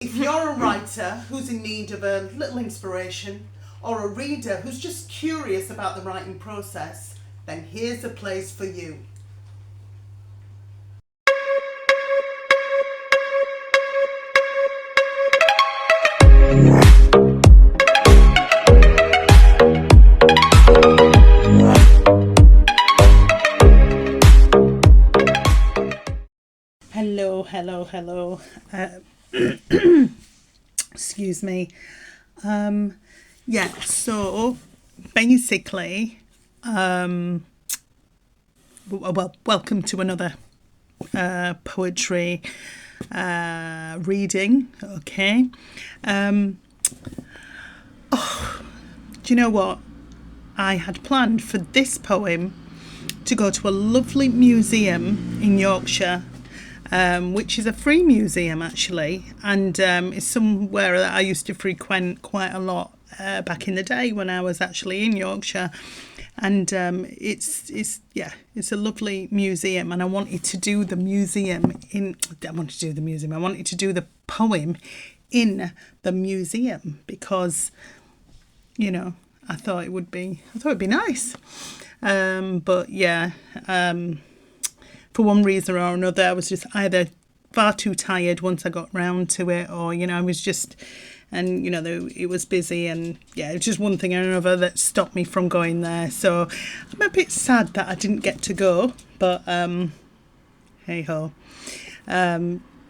If you're a writer who's in need of a little inspiration, or a reader who's just curious about the writing process, then here's a place for you. Hello. Excuse me. So basically, welcome to another poetry reading. Okay. Do you know what? I had planned for this poem to go to a lovely museum in Yorkshire, which is a free museum actually, and it's somewhere that I used to frequent quite a lot back in the day when I was actually in Yorkshire. And it's a lovely museum, and I wanted to do the poem in the museum because, you know, I thought it'd be nice. For one reason or another, I was just either far too tired once I got round to it, or, I was just, and, it was busy, and it was just one thing or another that stopped me from going there. So I'm a bit sad that I didn't get to go, but hey ho.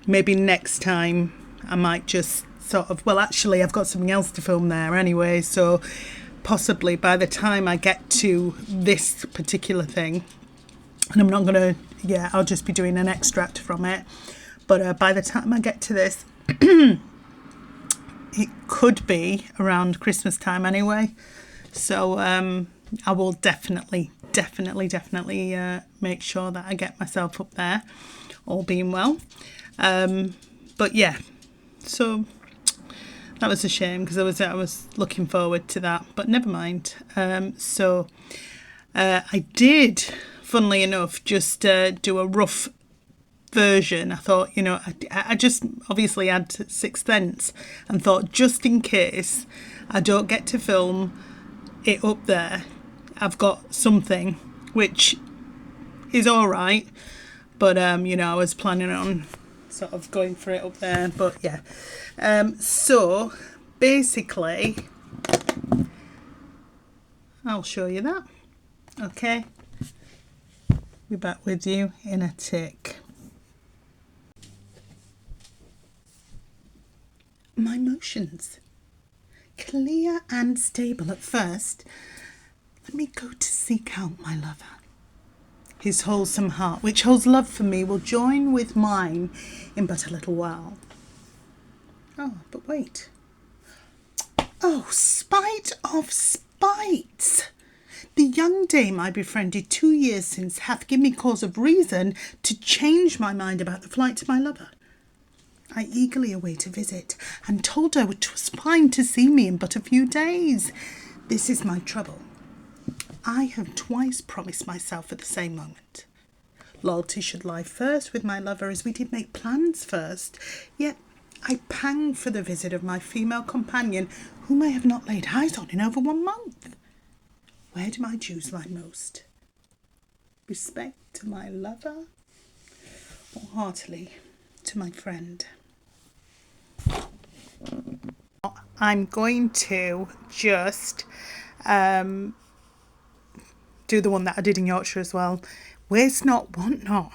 Maybe next time I might just actually I've got something else to film there anyway, so possibly by the time I get to this particular thing, and I'm not going to, I'll just be doing an extract from it. But by the time I get to this, it could be around Christmas time anyway. So I will definitely make sure that I get myself up there, all being well. So that was a shame because I was looking forward to that, but never mind. I did, funnily enough, just do a rough version. I thought, I just obviously had Sixth Sense and thought, just in case I don't get to film it up there, I've got something which is all right. But, I was planning on sort of going for it up there. But, yeah. So, basically, I'll show you that. Okay. Be back with you in a tick. My motions, clear and stable at first, let me go to seek out my lover. His wholesome heart, which holds love for me, will join with mine in but a little while. Oh, but wait. Oh, spite of spites! The young dame I befriended 2 years since hath given me cause of reason to change my mind about the flight to my lover. I eagerly await a visit, and told her 'twas fine to see me in but a few days. This is my trouble. I have twice promised myself at the same moment. Loyalty should lie first with my lover, as we did make plans first. Yet I pang for the visit of my female companion, whom I have not laid eyes on in over 1 month. Where do my dues lie most? Respect to my lover, or heartily to my friend? I'm going to just do the one that I did in Yorkshire as well. Waste not, want not.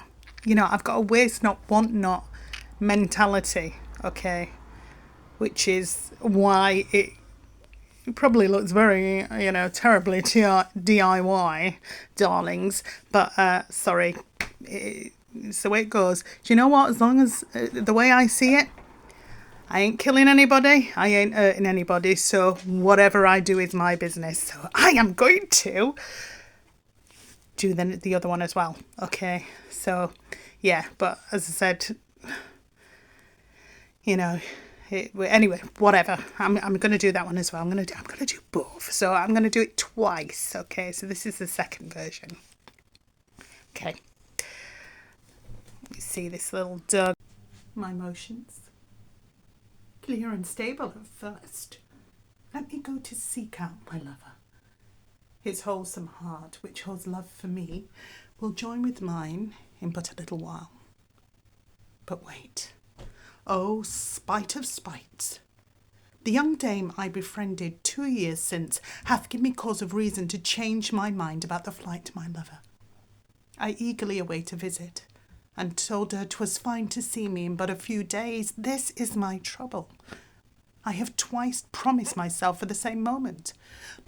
I've got a waste not, want not mentality, okay? Which is why it probably looks very, terribly DIY, darlings. But, sorry, it's the way it goes. Do you know what? As long as, the way I see it, I ain't killing anybody, I ain't hurting anybody, so whatever I do is my business. So I am going to do the other one as well. Okay, so yeah, but as I said, anyway, whatever. I'm going to do that one as well. I'm going to do both. So I'm going to do it twice. Okay, so this is the second version. Okay. You see this little dog. My motions. clear and stable at first. Let me go to seek out my lover. His wholesome heart, which holds love for me, will join with mine in but a little while. But wait. Oh, spite of spites! The young dame I befriended 2 years since hath given me cause of reason to change my mind about the flight to my lover. I eagerly await a visit, and told her 'twas fine to see me in but a few days. This is my trouble. I have twice promised myself for the same moment.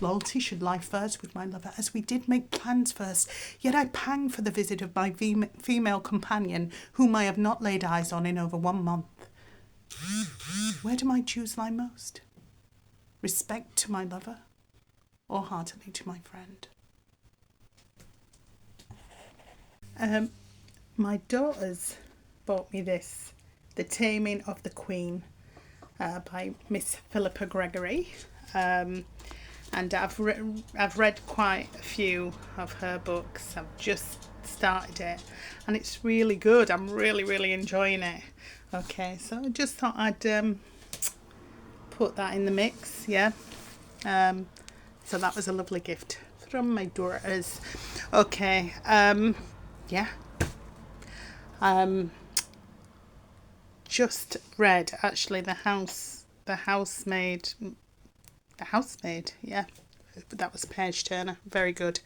Loyalty should lie first with my lover, as we did make plans first. Yet I pang for the visit of my female companion, whom I have not laid eyes on in over 1 month. Where do my dues lie most? Respect to my lover, or heartily to my friend? My daughters bought me this, The Taming of the Queen, by Miss Philippa Gregory, and I've read quite a few of her books. I've just started it, and it's really good. I'm really enjoying it. Okay, so I just thought I'd put that in the mix. Yeah, so that was a lovely gift from my daughters. Okay, yeah. Just read actually the housemaid, yeah, that was Page Turner. Very good.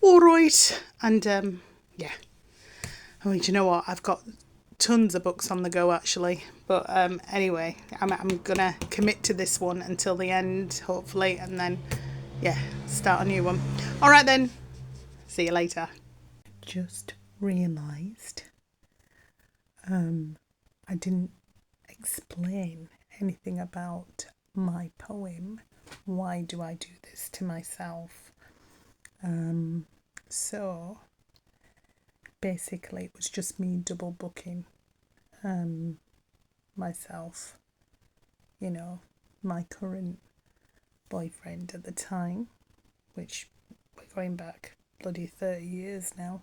All right, and yeah, I mean, do you know what, I've got tons of books on the go actually, but anyway, I'm gonna commit to this one until the end hopefully, and then yeah, start a new one. All right then, see you later. Just realised I didn't explain anything about my poem, Why Do I Do This to Myself? So basically it was just me double booking myself, you know, my current boyfriend at the time, which we're going back bloody 30 years now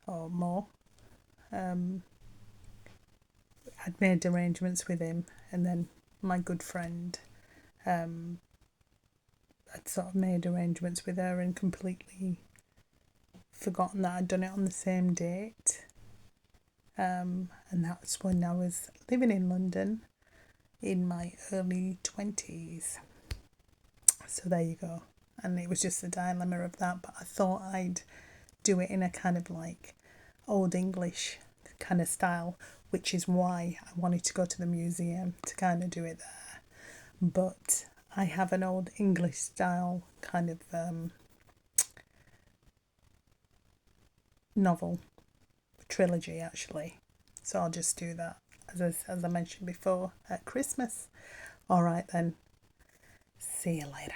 or more. I'd made arrangements with him, and then my good friend, I'd sort of made arrangements with her and completely forgotten that I'd done it on the same date. And that's when I was living in London in my early 20s. So there you go. And it was just a dilemma of that, but I thought I'd do it in a kind of like old English kind of style, which is why I wanted to go to the museum to kind of do it there. But I have an old English style kind of novel trilogy actually, so I'll just do that as I mentioned before at Christmas. All right then, see you later.